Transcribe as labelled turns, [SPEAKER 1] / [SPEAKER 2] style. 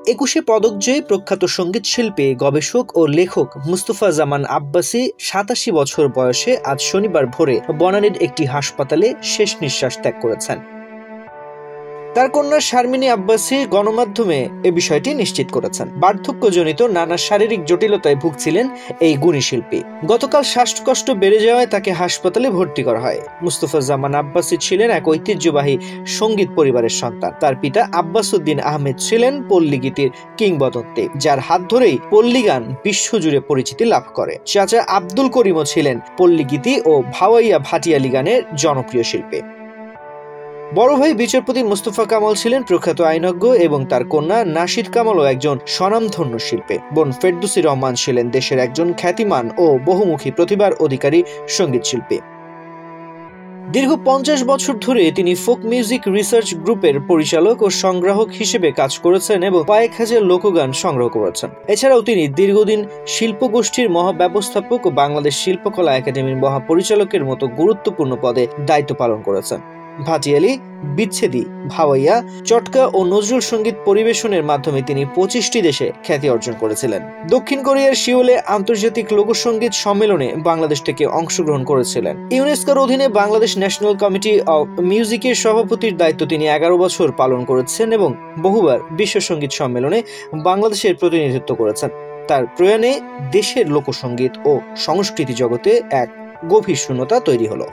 [SPEAKER 1] 2021 পদকজয়ী প্রখ্যাত সঙ্গীত শিল্পী, গবেষক ও লেখক মুস্তফা জামান আব্বাসী 87 বছর বয়সে আজ শনিবার ভোরে বনানীর একটি হাসপাতালে শেষ নিঃশ্বাস ত্যাগ করেছেন। তার কন্যা শারমিনী আব্বাসী গণমাধ্যমে এ বিষয়টি নিশ্চিত করেছেন। বার্ধক্যজনিত নানা শারীরিক জটিলতায় ভুগছিলেন এই গুণী শিল্পী। গতকাল শ্বাসকষ্ট বেড়ে যাওয়ায় তাকে হাসপাতালে ভর্তি করা হয়। মুস্তফা জামান আব্বাসী ছিলেন এক ঐতিহ্যবাহী সঙ্গীত পরিবারের সন্তান। তার পিতা আব্বাস উদ্দিন আহমেদ ছিলেন পল্লী গীতির কিংবদন্তি, যার হাত ধরেই পল্লী গান বিশ্বজুড়ে পরিচিতি লাভ করে। চাচা আব্দুল করিমও ছিলেন পল্লী গীতি ও ভাওয়াইয়া ভাটিয়ালি গানের জনপ্রিয় শিল্পী। বড় ভাই বিচারপতি মুস্তফা কামাল ছিলেন প্রখ্যাত আইনজ্ঞ এবং তার কন্যা নাশিদ কামালও একজন স্বনামধন্য শিল্পী। বোন ফেরদৌসী রহমান ছিলেন দেশের একজন খ্যাতিমান ও বহুমুখী প্রতিভার অধিকারী সঙ্গীত শিল্পী। দীর্ঘ 50 বছর ধরে তিনি ফোক মিউজিক রিসার্চ গ্রুপের পরিচালক ও সংগ্রাহক হিসেবে কাজ করেছেন এবং কয়েক হাজার লোকগান সংগ্রহ করেছেন। এছাড়াও তিনি দীর্ঘদিন শিল্পগোষ্ঠীর মহাব্যবস্থাপক ও বাংলাদেশ শিল্পকলা একাডেমির মহাপরিচালকের মতো গুরুত্বপূর্ণ পদে দায়িত্ব পালন করেছেন। ভাটিয়ালি, বিচ্ছেদী, ভাওয়াইয়া, চটকা ও নজরুল সঙ্গীত পরিবেশনের মাধ্যমে তিনি 25টি দেশে খ্যাতি অর্জন করেছিলেন। দক্ষিণ কোরিয়ার সিওলে আন্তর্জাতিক লোকসঙ্গীত সম্মেলনে বাংলাদেশ থেকে অংশগ্রহণ করেছিলেন। ইউনেস্কোর অধীনে বাংলাদেশ ন্যাশনাল কমিটি অব মিউজিকের সভাপতির দায়িত্ব তিনি 11 বছর পালন করেছেন এবং বহুবার বিশ্ব সঙ্গীত সম্মেলনে বাংলাদেশের প্রতিনিধিত্ব করেছেন। তার প্রয়াণে দেশের লোকসঙ্গীত ও সংস্কৃতি জগতে এক গভীর শূন্যতা তৈরি হলো।